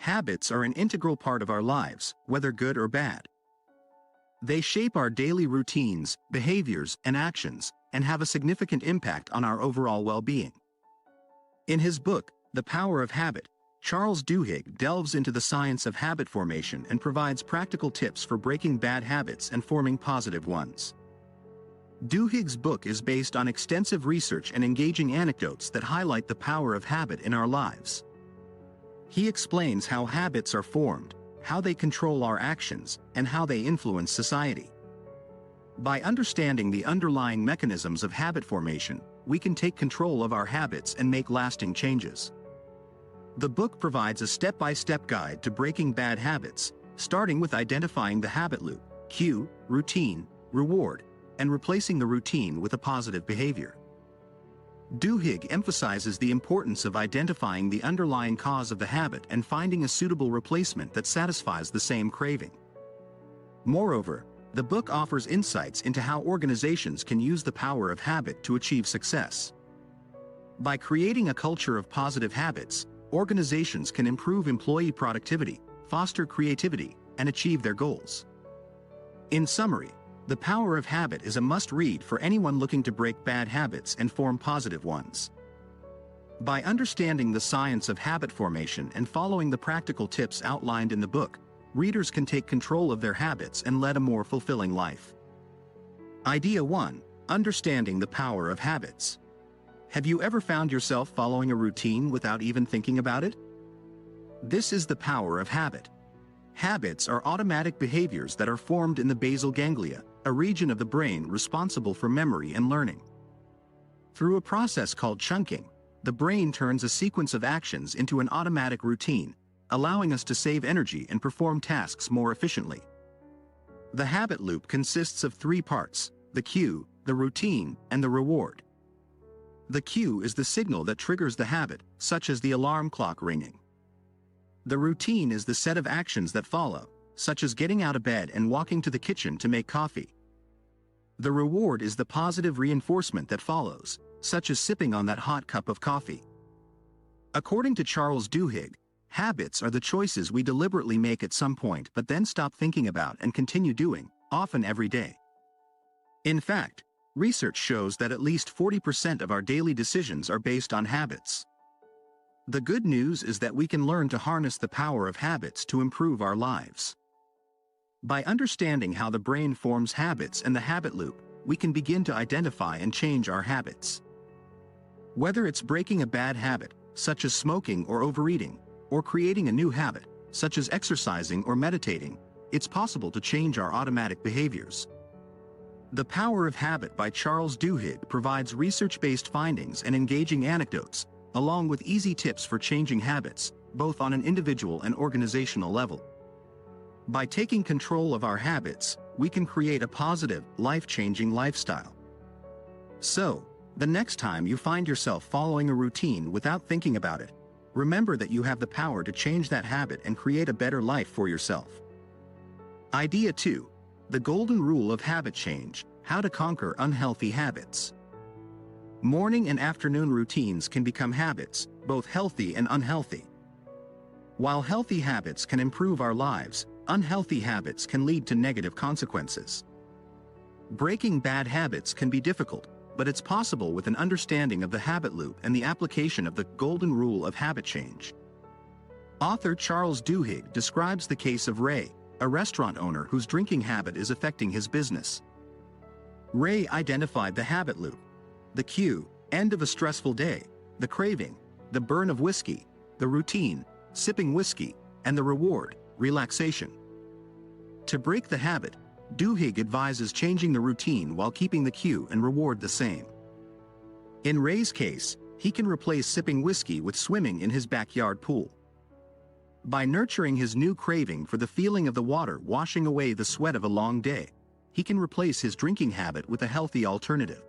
Habits are an integral part of our lives, whether good or bad. They shape our daily routines, behaviors, and actions, and have a significant impact on our overall well-being. In his book, The Power of Habit, Charles Duhigg delves into the science of habit formation and provides practical tips for breaking bad habits and forming positive ones. Duhigg's book is based on extensive research and engaging anecdotes that highlight the power of habit in our lives. He explains how habits are formed, how they control our actions, and how they influence society. By understanding the underlying mechanisms of habit formation, we can take control of our habits and make lasting changes. The book provides a step-by-step guide to breaking bad habits, starting with identifying the habit loop, cue, routine, reward, and replacing the routine with a positive behavior. Duhigg emphasizes the importance of identifying the underlying cause of the habit and finding a suitable replacement that satisfies the same craving. Moreover, the book offers insights into how organizations can use the power of habit to achieve success. By creating a culture of positive habits, organizations can improve employee productivity, foster creativity, and achieve their goals. In summary, The Power of Habit is a must-read for anyone looking to break bad habits and form positive ones. By understanding the science of habit formation and following the practical tips outlined in the book, readers can take control of their habits and lead a more fulfilling life. Idea 1. Understanding the power of habits. Have you ever found yourself following a routine without even thinking about it? This is the power of habit. Habits are automatic behaviors that are formed in the basal ganglia, a region of the brain responsible for memory and learning. Through a process called chunking, the brain turns a sequence of actions into an automatic routine, allowing us to save energy and perform tasks more efficiently. The habit loop consists of 3 parts: the cue, the routine, and the reward. The cue is the signal that triggers the habit, such as the alarm clock ringing. The routine is the set of actions that follow, such as getting out of bed and walking to the kitchen to make coffee. The reward is the positive reinforcement that follows, such as sipping on that hot cup of coffee. According to Charles Duhigg, habits are the choices we deliberately make at some point but then stop thinking about and continue doing, often every day. In fact, research shows that at least 40% of our daily decisions are based on habits. The good news is that we can learn to harness the power of habits to improve our lives. By understanding how the brain forms habits and the habit loop, we can begin to identify and change our habits. Whether it's breaking a bad habit, such as smoking or overeating, or creating a new habit, such as exercising or meditating, it's possible to change our automatic behaviors. The Power of Habit by Charles Duhigg provides research-based findings and engaging anecdotes, along with easy tips for changing habits, both on an individual and organizational level. By taking control of our habits, we can create a positive, life-changing lifestyle. So, the next time you find yourself following a routine without thinking about it, remember that you have the power to change that habit and create a better life for yourself. Idea 2. The Golden Rule of Habit Change: How to Conquer Unhealthy Habits. Morning and afternoon routines can become habits, both healthy and unhealthy. While healthy habits can improve our lives, unhealthy habits can lead to negative consequences. Breaking bad habits can be difficult, but it's possible with an understanding of the habit loop and the application of the Golden Rule of Habit Change. Author Charles Duhigg describes the case of Ray, a restaurant owner whose drinking habit is affecting his business. Ray identified the habit loop: the cue, end of a stressful day; the craving, the burn of whiskey; the routine, sipping whiskey; and the reward, relaxation. To break the habit, Duhigg advises changing the routine while keeping the cue and reward the same. In Ray's case, he can replace sipping whiskey with swimming in his backyard pool. By nurturing his new craving for the feeling of the water washing away the sweat of a long day, he can replace his drinking habit with a healthy alternative.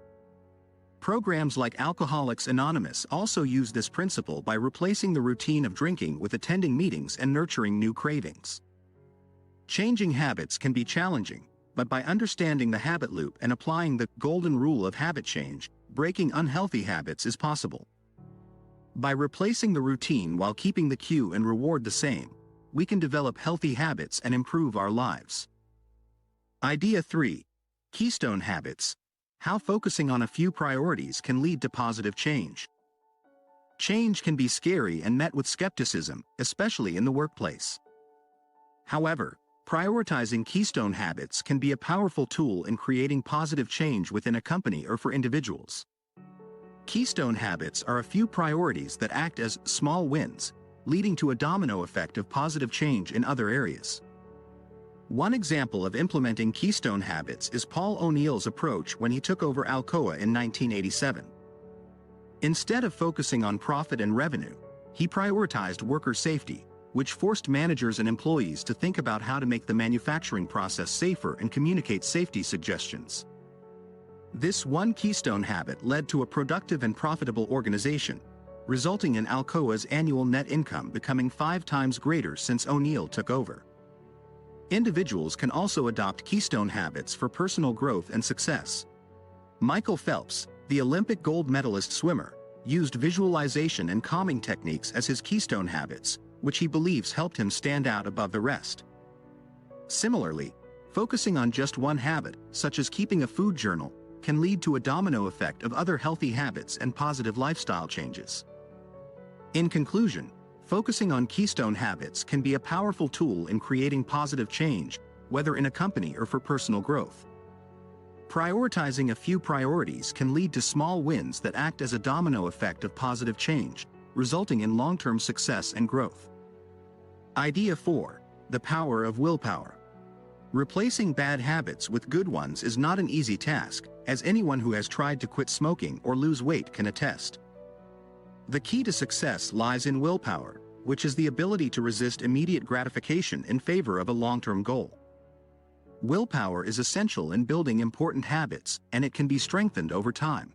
Programs like Alcoholics Anonymous also use this principle by replacing the routine of drinking with attending meetings and nurturing new cravings. Changing habits can be challenging, but by understanding the habit loop and applying the Golden Rule of Habit Change, breaking unhealthy habits is possible. By replacing the routine while keeping the cue and reward the same, we can develop healthy habits and improve our lives. Idea 3. Keystone habits. How focusing on a few priorities can lead to positive change. Change can be scary and met with skepticism, especially in the workplace. However, prioritizing keystone habits can be a powerful tool in creating positive change within a company or for individuals. Keystone habits are a few priorities that act as small wins, leading to a domino effect of positive change in other areas. One example of implementing keystone habits is Paul O'Neill's approach when he took over Alcoa in 1987. Instead of focusing on profit and revenue, he prioritized worker safety, which forced managers and employees to think about how to make the manufacturing process safer and communicate safety suggestions. This one keystone habit led to a productive and profitable organization, resulting in Alcoa's annual net income becoming 5 times greater since O'Neill took over. Individuals can also adopt keystone habits for personal growth and success. Michael Phelps, the Olympic gold medalist swimmer, used visualization and calming techniques as his keystone habits, which he believes helped him stand out above the rest. Similarly, focusing on just one habit, such as keeping a food journal, can lead to a domino effect of other healthy habits and positive lifestyle changes. In conclusion, focusing on keystone habits can be a powerful tool in creating positive change, whether in a company or for personal growth. Prioritizing a few priorities can lead to small wins that act as a domino effect of positive change, resulting in long-term success and growth. Idea 4. The power of willpower. Replacing bad habits with good ones is not an easy task, as anyone who has tried to quit smoking or lose weight can attest. The key to success lies in willpower, which is the ability to resist immediate gratification in favor of a long-term goal. Willpower is essential in building important habits, and it can be strengthened over time.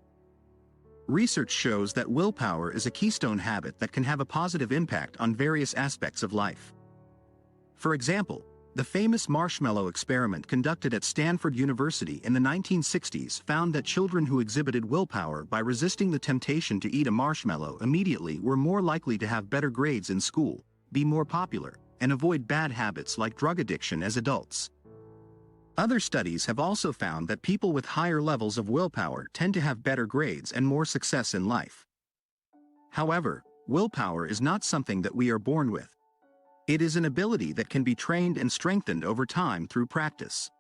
Research shows that willpower is a keystone habit that can have a positive impact on various aspects of life. For example, the famous marshmallow experiment conducted at Stanford University in the 1960s found that children who exhibited willpower by resisting the temptation to eat a marshmallow immediately were more likely to have better grades in school, be more popular, and avoid bad habits like drug addiction as adults. Other studies have also found that people with higher levels of willpower tend to have better grades and more success in life. However, willpower is not something that we are born with. It is an ability that can be trained and strengthened over time through practice.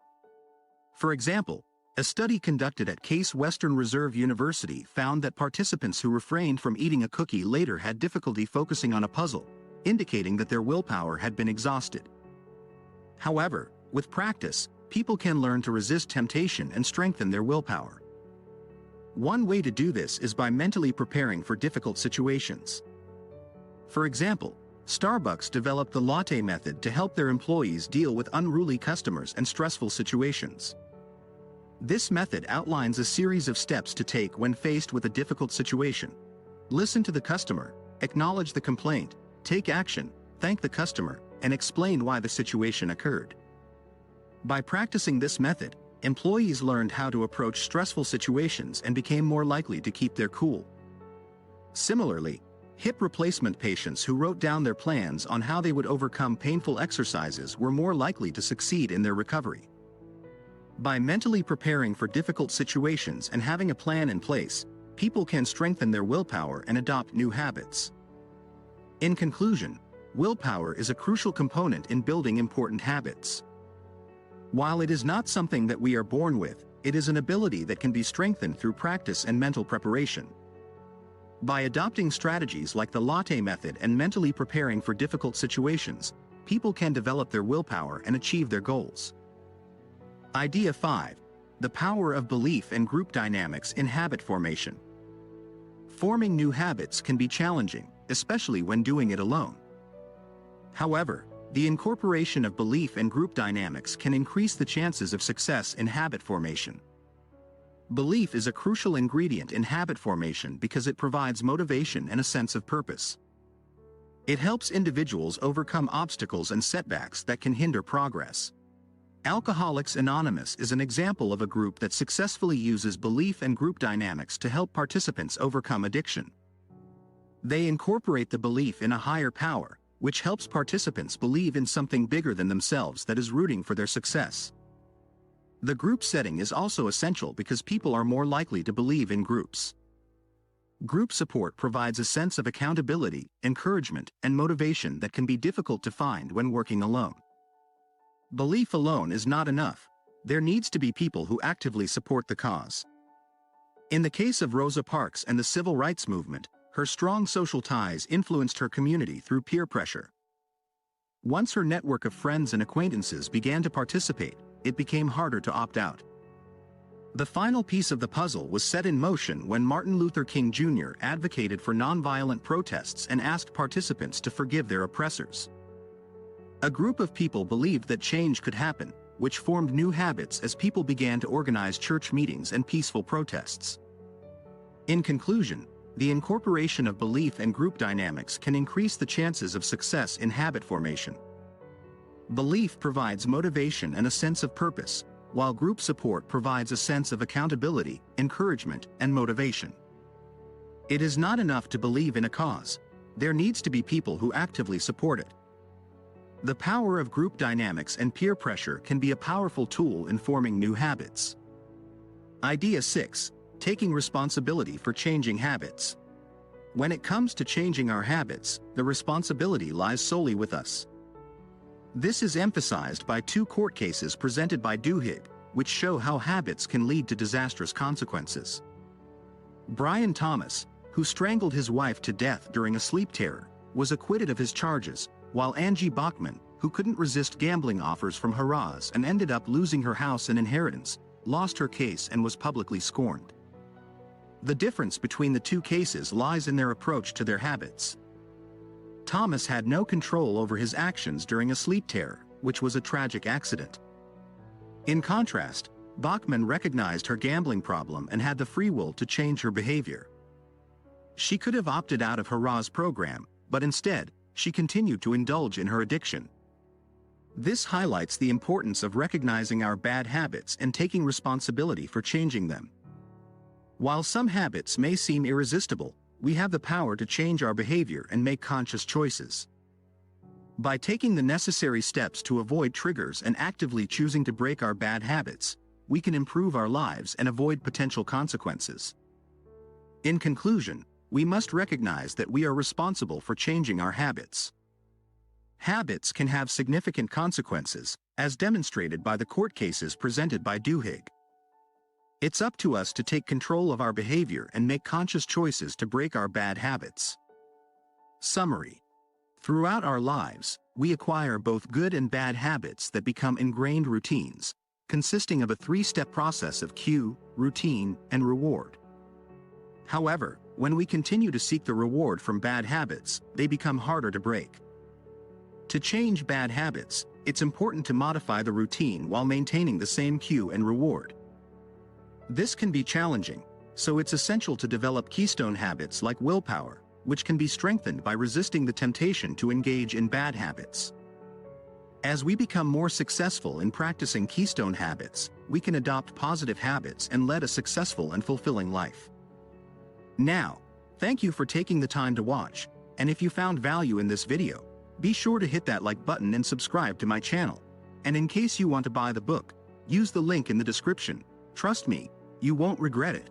For example, a study conducted at Case Western Reserve University found that participants who refrained from eating a cookie later had difficulty focusing on a puzzle, indicating that their willpower had been exhausted. However, with practice, people can learn to resist temptation and strengthen their willpower. One way to do this is by mentally preparing for difficult situations. For example, Starbucks developed the latte method to help their employees deal with unruly customers and stressful situations. This method outlines a series of steps to take when faced with a difficult situation. Listen to the customer, acknowledge the complaint, take action, thank the customer, and explain why the situation occurred. By practicing this method, employees learned how to approach stressful situations and became more likely to keep their cool. Similarly, hip replacement patients who wrote down their plans on how they would overcome painful exercises were more likely to succeed in their recovery. By mentally preparing for difficult situations and having a plan in place, people can strengthen their willpower and adopt new habits. In conclusion, willpower is a crucial component in building important habits. While it is not something that we are born with, it is an ability that can be strengthened through practice and mental preparation. By adopting strategies like the latte method and mentally preparing for difficult situations, people can develop their willpower and achieve their goals. Idea 5. The power of belief and group dynamics in habit formation. Forming new habits can be challenging, especially when doing it alone. However, the incorporation of belief and group dynamics can increase the chances of success in habit formation. Belief is a crucial ingredient in habit formation because it provides motivation and a sense of purpose. It helps individuals overcome obstacles and setbacks that can hinder progress. Alcoholics Anonymous is an example of a group that successfully uses belief and group dynamics to help participants overcome addiction. They incorporate the belief in a higher power, which helps participants believe in something bigger than themselves that is rooting for their success. The group setting is also essential because people are more likely to believe in groups. Group support provides a sense of accountability, encouragement, and motivation that can be difficult to find when working alone. Belief alone is not enough. There needs to be people who actively support the cause. In the case of Rosa Parks and the civil rights movement, her strong social ties influenced her community through peer pressure. Once her network of friends and acquaintances began to participate, it became harder to opt out. The final piece of the puzzle was set in motion when Martin Luther King Jr. advocated for nonviolent protests and asked participants to forgive their oppressors. A group of people believed that change could happen, which formed new habits as people began to organize church meetings and peaceful protests. In conclusion, the incorporation of belief and group dynamics can increase the chances of success in habit formation. Belief provides motivation and a sense of purpose, while group support provides a sense of accountability, encouragement, and motivation. It is not enough to believe in a cause. There needs to be people who actively support it. The power of group dynamics and peer pressure can be a powerful tool in forming new habits. Idea 6. Taking responsibility for changing habits. When it comes to changing our habits, the responsibility lies solely with us. This is emphasized by 2 court cases presented by Duhigg, which show how habits can lead to disastrous consequences. Brian Thomas, who strangled his wife to death during a sleep terror, was acquitted of his charges, while Angie Bachman, who couldn't resist gambling offers from Haraz and ended up losing her house and inheritance, lost her case and was publicly scorned. The difference between the 2 cases lies in their approach to their habits. Thomas had no control over his actions during a sleep terror, which was a tragic accident. In contrast, Bachman recognized her gambling problem and had the free will to change her behavior. She could have opted out of Haraz program, but instead, she continued to indulge in her addiction. This highlights the importance of recognizing our bad habits and taking responsibility for changing them. While some habits may seem irresistible, we have the power to change our behavior and make conscious choices. By taking the necessary steps to avoid triggers and actively choosing to break our bad habits, we can improve our lives and avoid potential consequences. In conclusion, we must recognize that we are responsible for changing our habits. Habits can have significant consequences, as demonstrated by the court cases presented by Duhigg. It's up to us to take control of our behavior and make conscious choices to break our bad habits. Summary. Throughout our lives, we acquire both good and bad habits that become ingrained routines, consisting of a 3-step process of cue, routine, and reward. However, when we continue to seek the reward from bad habits, they become harder to break. To change bad habits, it's important to modify the routine while maintaining the same cue and reward. This can be challenging, so it's essential to develop keystone habits like willpower, which can be strengthened by resisting the temptation to engage in bad habits. As we become more successful in practicing keystone habits, we can adopt positive habits and lead a successful and fulfilling life. Now, thank you for taking the time to watch, and if you found value in this video, be sure to hit that like button and subscribe to my channel. And in case you want to buy the book, use the link in the description. Trust me, you won't regret it.